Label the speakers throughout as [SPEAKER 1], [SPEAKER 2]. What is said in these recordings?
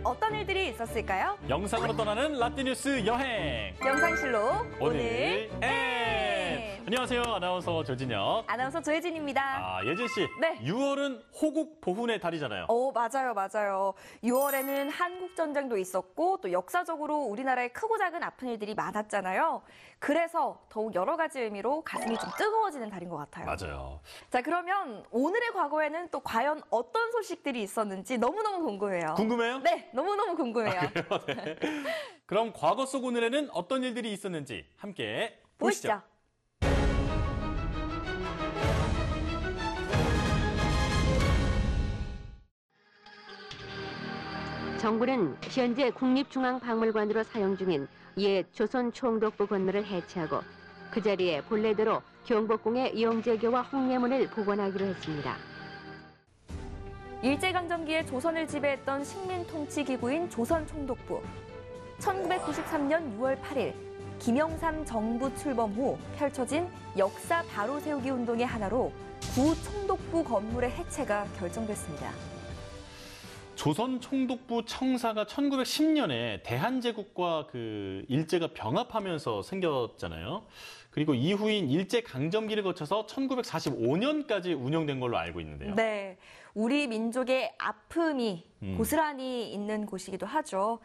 [SPEAKER 1] 어떤 일들이 있었을까요?
[SPEAKER 2] 영상으로 떠나는 라떼뉴스 여행.
[SPEAKER 1] 영상실로 오늘
[SPEAKER 2] 안녕하세요. 아나운서 조진혁.
[SPEAKER 1] 아나운서 조혜진입니다.
[SPEAKER 2] 예진 씨.
[SPEAKER 1] 네.
[SPEAKER 2] 6월은 호국 보훈의 달이잖아요.
[SPEAKER 1] 맞아요. 6월에는 한국전쟁도 있었고 또 역사적으로 우리나라에 크고 작은 아픈 일들이 많았잖아요. 그래서 더욱 여러 가지 의미로 가슴이 좀 뜨거워지는 달인 것 같아요.
[SPEAKER 2] 맞아요.
[SPEAKER 1] 자, 그러면 오늘의 과거에는 또 과연 어떤 소식들이 있었는지 너무너무 궁금해요.
[SPEAKER 2] 궁금해요?
[SPEAKER 1] 네, 너무너무 궁금해요.
[SPEAKER 2] 그래요? 네. 그럼 과거 속 오늘에는 어떤 일들이 있었는지 함께 보시죠.
[SPEAKER 3] 정부는 현재 국립중앙박물관으로 사용 중인 옛 조선 총독부 건물을 해체하고 그 자리에 본래대로 경복궁의 이용재교와 홍례문을 복원하기로 했습니다.
[SPEAKER 1] 일제강점기에 조선을 지배했던 식민통치기구인 조선총독부. 1993년 6월 8일 김영삼 정부 출범 후 펼쳐진 역사 바로 세우기 운동의 하나로 구총독부 건물의 해체가 결정됐습니다.
[SPEAKER 2] 조선 총독부 청사가 1910년에 대한제국과 일제가 병합하면서 생겼잖아요. 그리고 이후인 일제강점기를 거쳐서 1945년까지 운영된 걸로 알고 있는데요.
[SPEAKER 1] 네, 우리 민족의 아픔이 고스란히 있는 곳이기도 하죠.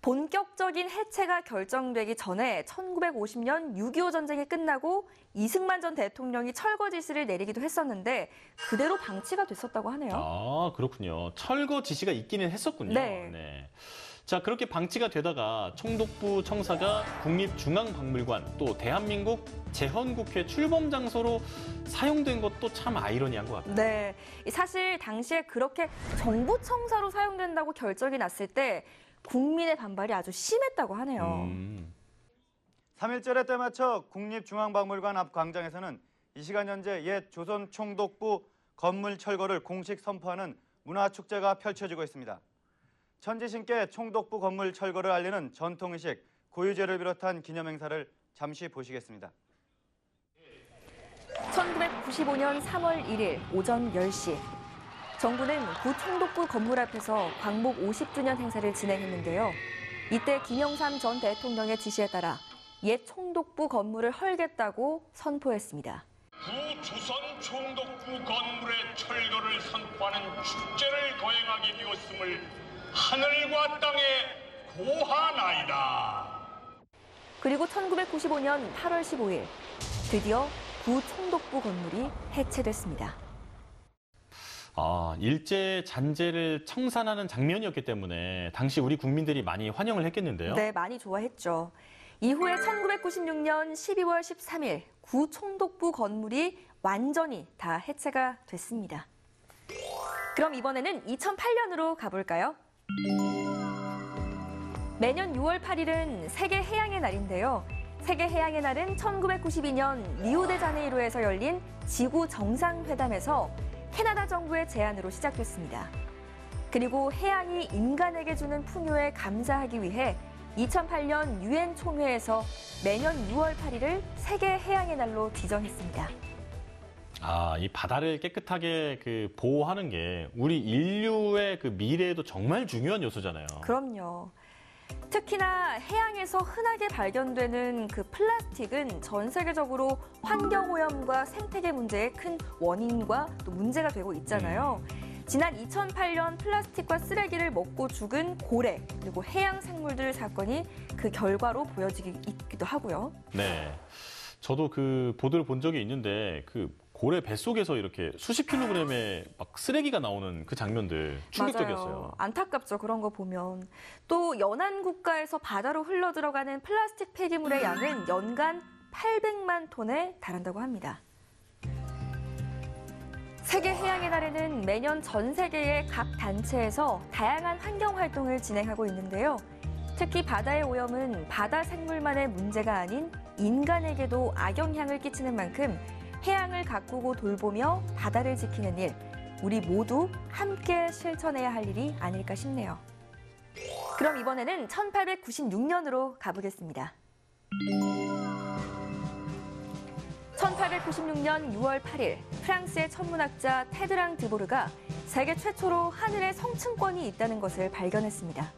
[SPEAKER 1] 본격적인 해체가 결정되기 전에 1950년 6.25 전쟁이 끝나고 이승만 전 대통령이 철거 지시를 내리기도 했었는데 그대로 방치가 됐었다고 하네요.
[SPEAKER 2] 아, 그렇군요. 철거 지시가 있기는 했었군요.
[SPEAKER 1] 네.
[SPEAKER 2] 자, 그렇게 방치가 되다가 총독부 청사가 국립중앙박물관 또 대한민국 재헌국회 출범 장소로 사용된 것도 참 아이러니한 것 같아요.
[SPEAKER 1] 네, 사실 당시에 그렇게 정부 청사로 사용된다고 결정이 났을 때 국민의 반발이 아주 심했다고 하네요.
[SPEAKER 4] 3.1절에 때맞춰 국립중앙박물관 앞 광장에서는 이 시간 현재 옛 조선 총독부 건물 철거를 공식 선포하는 문화축제가 펼쳐지고 있습니다. 천지신께 총독부 건물 철거를 알리는 전통의식, 고유제를 비롯한 기념행사를 잠시 보시겠습니다.
[SPEAKER 1] 1995년 3월 1일 오전 10시. 정부는 구총독부 건물 앞에서 광복 50주년 행사를 진행했는데요. 이때 김영삼 전 대통령의 지시에 따라 옛 총독부 건물을 헐겠다고 선포했습니다.
[SPEAKER 5] 구조선 총독부 건물의 철거를 선포하는 축제를 거행하게 되었음을 하늘과 땅에 고하나이다.
[SPEAKER 1] 그리고 1995년 8월 15일 드디어 구총독부 건물이 해체됐습니다.
[SPEAKER 2] 일제 잔재를 청산하는 장면이었기 때문에 당시 우리 국민들이 많이 환영을 했겠는데요.
[SPEAKER 1] 네, 많이 좋아했죠. 이후에 1996년 12월 13일 구총독부 건물이 완전히 다 해체가 됐습니다. 그럼 이번에는 2008년으로 가볼까요? 매년 6월 8일은 세계해양의 날인데요. 세계해양의 날은 1992년 리우데자네이루에서 열린 지구 정상회담에서 캐나다 정부의 제안으로 시작됐습니다. 그리고 해양이 인간에게 주는 풍요에 감사하기 위해 2008년 유엔 총회에서 매년 6월 8일을 세계해양의 날로 지정했습니다.
[SPEAKER 2] 이 바다를 깨끗하게 보호하는 게 우리 인류의 미래에도 정말 중요한 요소잖아요.
[SPEAKER 1] 그럼요. 특히나 해양에서 흔하게 발견되는 플라스틱은 전 세계적으로 환경오염과 생태계 문제의 큰 원인과 또 문제가 되고 있잖아요. 지난 2008년 플라스틱과 쓰레기를 먹고 죽은 고래 그리고 해양 생물들 사건이 그 결과로 보여지기도 하고요.
[SPEAKER 2] 네, 저도 보도를 본 적이 있는데 고래 뱃속에서 이렇게 수십 킬로그램의 쓰레기가 나오는 그 장면들 충격적이었어요.
[SPEAKER 1] 맞아요. 안타깝죠. 그런 거 보면. 또 연안 국가에서 바다로 흘러 들어가는 플라스틱 폐기물의 양은 연간 800만 톤에 달한다고 합니다. 세계해양의 날에는 매년 전 세계의 각 단체에서 다양한 환경 활동을 진행하고 있는데요. 특히 바다의 오염은 바다 생물만의 문제가 아닌 인간에게도 악영향을 끼치는 만큼 해양을 가꾸고 돌보며 바다를 지키는 일, 우리 모두 함께 실천해야 할 일이 아닐까 싶네요. 그럼 이번에는 1896년으로 가보겠습니다. 1896년 6월 8일 프랑스의 천문학자 테드랑 드보르가 세계 최초로 하늘에 성층권이 있다는 것을 발견했습니다.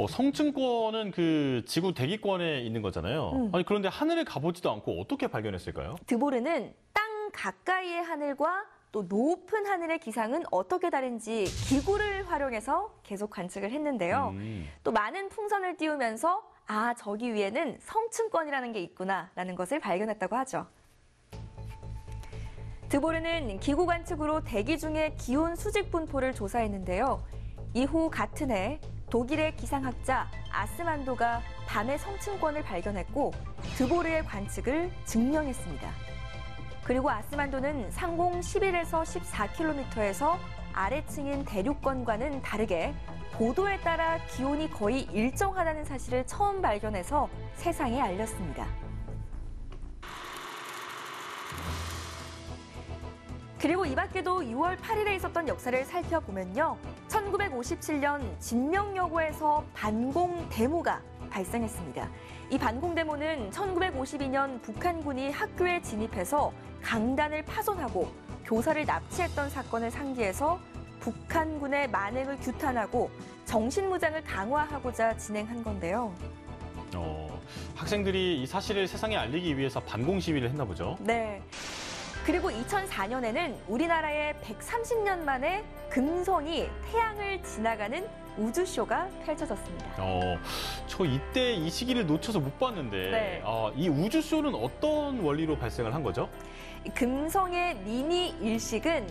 [SPEAKER 2] 성층권은 그 지구 대기권에 있는 거잖아요. 아니 그런데 하늘을 가보지도 않고 어떻게 발견했을까요?
[SPEAKER 1] 드보르는 땅 가까이의 하늘과 또 높은 하늘의 기상은 어떻게 다른지 기구를 활용해서 계속 관측을 했는데요. 또 많은 풍선을 띄우면서 아, 저기 위에는 성층권이라는 게 있구나라는 것을 발견했다고 하죠. 드보르는 기구 관측으로 대기 중의 기온 수직 분포를 조사했는데요. 이후 같은 해 독일의 기상학자 아스만도가 밤의 성층권을 발견했고 드보르의 관측을 증명했습니다. 그리고 아스만도는 상공 11에서 14km에서 아래층인 대륙권과는 다르게 고도에 따라 기온이 거의 일정하다는 사실을 처음 발견해서 세상에 알렸습니다. 그리고 이 밖에도 6월 8일에 있었던 역사를 살펴보면요. 1957년 진명여고에서 반공데모가 발생했습니다. 이 반공데모는 1952년 북한군이 학교에 진입해서 강단을 파손하고 교사를 납치했던 사건을 상기해서 북한군의 만행을 규탄하고 정신무장을 강화하고자 진행한 건데요.
[SPEAKER 2] 학생들이 이 사실을 세상에 알리기 위해서 반공 시위를 했나 보죠.
[SPEAKER 1] 네. 그리고 2004년에는 우리나라에 130년 만에 금성이 태양을 지나가는 우주쇼가 펼쳐졌습니다.
[SPEAKER 2] 저 이때 이 시기를 놓쳐서 못 봤는데
[SPEAKER 1] 네.
[SPEAKER 2] 이 우주쇼는 어떤 원리로 발생을 한 거죠?
[SPEAKER 1] 금성의 미니 일식은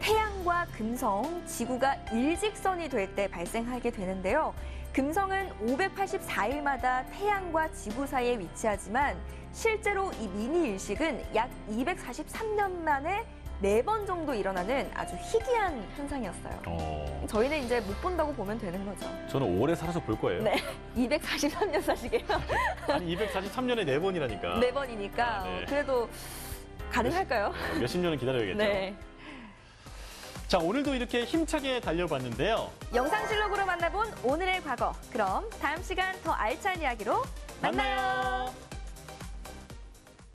[SPEAKER 1] 태양과 금성, 지구가 일직선이 될 때 발생하게 되는데요. 금성은 584일마다 태양과 지구 사이에 위치하지만 실제로 이 미니 일식은 약 243년 만에 4번 정도 일어나는 아주 희귀한 현상이었어요. 저희는 이제 못 본다고 보면 되는 거죠.
[SPEAKER 2] 저는 오래 살아서 볼 거예요.
[SPEAKER 1] 네, 243년 사시게요.
[SPEAKER 2] 아니 243년에 4번이라니까.
[SPEAKER 1] 4번이니까
[SPEAKER 2] 네.
[SPEAKER 1] 그래도 가능할까요?
[SPEAKER 2] 몇십 년은 기다려야겠죠.
[SPEAKER 1] 네.
[SPEAKER 2] 자, 오늘도 이렇게 힘차게 달려봤는데요.
[SPEAKER 1] 영상실록으로 만나본 오늘의 과거. 그럼 다음 시간 더 알찬 이야기로 만나요.